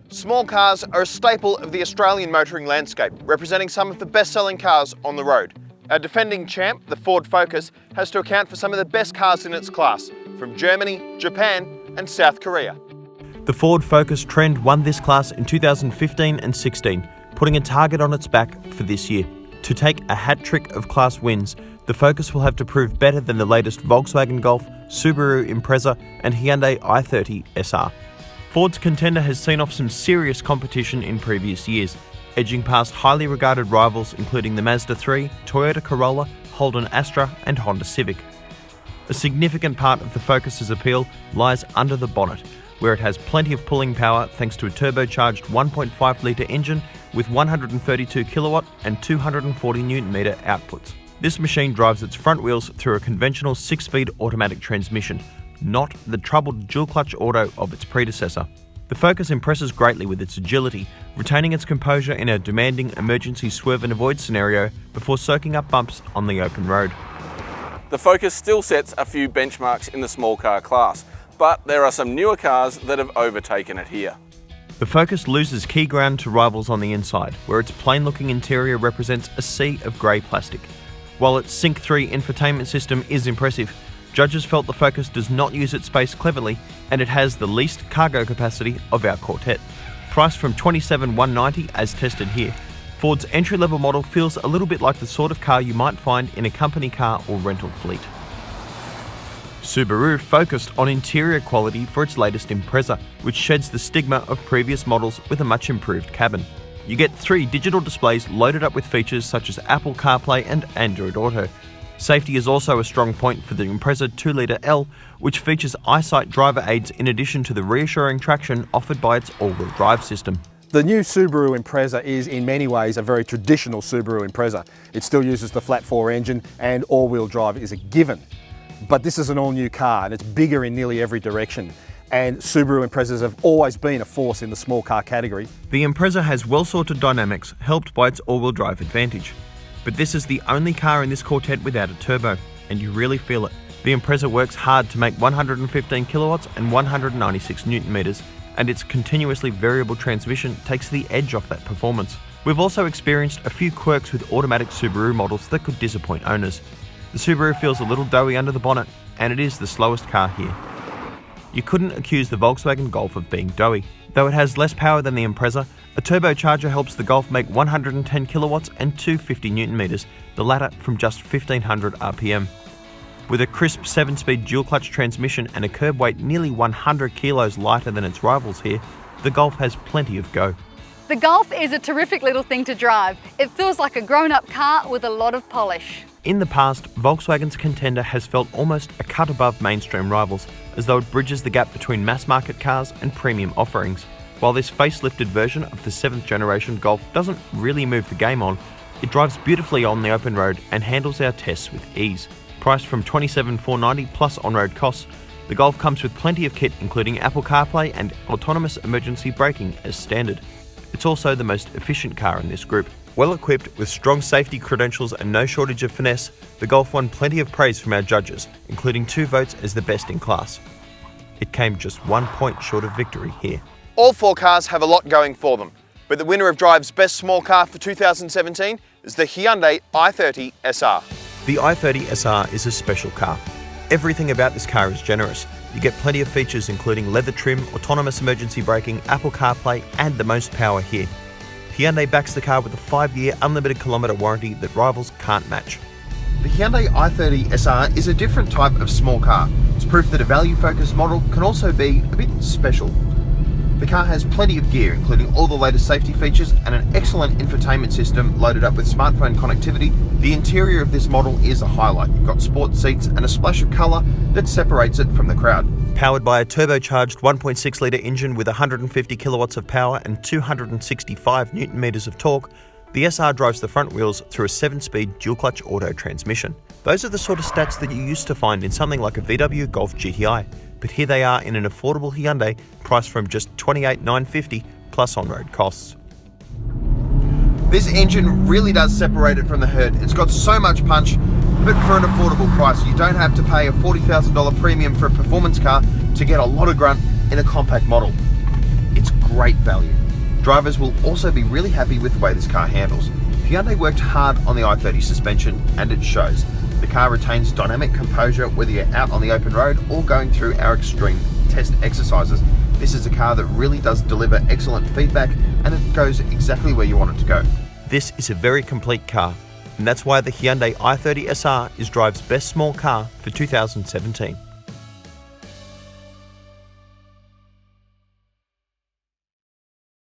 Small cars are a staple of the Australian motoring landscape, representing some of the best-selling cars on the road. Our defending champ, the Ford Focus, has to account for some of the best cars in its class, from Germany, Japan and South Korea. The Ford Focus trend won this class in 2015 and 16, putting a target on its back for this year. To take a hat trick of class wins, the Focus will have to prove better than the latest Volkswagen Golf, Subaru Impreza and Hyundai i30 Sr. Ford's contender has seen off some serious competition in previous years, edging past highly regarded rivals including the Mazda 3, Toyota Corolla, Holden Astra and Honda Civic. A significant part of the Focus's appeal lies under the bonnet, where it has plenty of pulling power thanks to a turbocharged 1.5-litre engine with 132 kilowatt and 240 Nm outputs. This machine drives its front wheels through a conventional 6-speed automatic transmission, not the troubled dual-clutch auto of its predecessor. The Focus impresses greatly with its agility, retaining its composure in a demanding emergency swerve and avoid scenario before soaking up bumps on the open road. The Focus still sets a few benchmarks in the small car class, but there are some newer cars that have overtaken it here. The Focus loses key ground to rivals on the inside, where its plain-looking interior represents a sea of grey plastic. While its Sync 3 infotainment system is impressive, judges felt the Focus does not use its space cleverly, and it has the least cargo capacity of our quartet. Priced from $27,190 as tested here, Ford's entry-level model feels a little bit like the sort of car you might find in a company car or rental fleet. Subaru focused on interior quality for its latest Impreza, which sheds the stigma of previous models with a much improved cabin. You get 3 digital displays loaded up with features such as Apple CarPlay and Android Auto. Safety is also a strong point for the Impreza 2-litre L, which features EyeSight driver aids in addition to the reassuring traction offered by its all-wheel drive system. The new Subaru Impreza is in many ways a very traditional Subaru Impreza. It still uses the flat-4 engine and all-wheel drive is a given. But this is an all-new car and it's bigger in nearly every direction. And Subaru Imprezas have always been a force in the small car category. The Impreza has well-sorted dynamics, helped by its all-wheel drive advantage. But this is the only car in this quartet without a turbo, and you really feel it. The Impreza works hard to make 115 kilowatts and 196 Newton meters, and its continuously variable transmission takes the edge off that performance. We've also experienced a few quirks with automatic Subaru models that could disappoint owners. The Subaru feels a little doughy under the bonnet, and it is the slowest car here. You couldn't accuse the Volkswagen Golf of being doughy. Though it has less power than the Impreza, a turbocharger helps the Golf make 110 kilowatts and 250 Newton meters, the latter from just 1500 RPM. With a crisp 7-speed dual-clutch transmission and a curb weight nearly 100 kilos lighter than its rivals here, the Golf has plenty of go. The Golf is a terrific little thing to drive. It feels like a grown-up car with a lot of polish. In the past, Volkswagen's contender has felt almost a cut above mainstream rivals, as though it bridges the gap between mass-market cars and premium offerings. While this facelifted version of the 7th generation Golf doesn't really move the game on, it drives beautifully on the open road and handles our tests with ease. Priced from $27,490 plus on-road costs, the Golf comes with plenty of kit including Apple CarPlay and autonomous emergency braking as standard. It's also the most efficient car in this group. Well equipped with strong safety credentials and no shortage of finesse, the Golf won plenty of praise from our judges, including 2 votes as the best in class. It came just 1 point short of victory here. All 4 cars have a lot going for them, but the winner of Drive's best small car for 2017 is the Hyundai i30 Sr. The i30 Sr is a special car. Everything about this car is generous. You get plenty of features including leather trim, autonomous emergency braking, Apple CarPlay and the most power here. Hyundai backs the car with a 5-year unlimited kilometre warranty that rivals can't match. The Hyundai i30 Sr is a different type of small car. It's proof that a value-focused model can also be a bit special. The car has plenty of gear, including all the latest safety features and an excellent infotainment system loaded up with smartphone connectivity. The interior of this model is a highlight. You've got sports seats and a splash of colour that separates it from the crowd. Powered by a turbocharged 1.6-litre engine with 150 kilowatts of power and 265 Newton meters of torque, the SR drives the front wheels through a 7-speed dual-clutch auto transmission. Those are the sort of stats that you used to find in something like a VW Golf GTI, but here they are in an affordable Hyundai priced from just $28,950 plus on-road costs. This engine really does separate it from the herd. It's got so much punch, but for an affordable price. You don't have to pay a $40,000 premium for a performance car to get a lot of grunt in a compact model. It's it's great value. Drivers will also be really happy with the way this car handles. Hyundai worked hard on the i30 suspension, and it shows. The car retains dynamic composure whether you're out on the open road or going through our extreme test exercises. This is a car that really does deliver excellent feedback, and it goes exactly where you want it to go. This is a very complete car, and that's why the Hyundai i30 SR is Drive's best small car for 2017.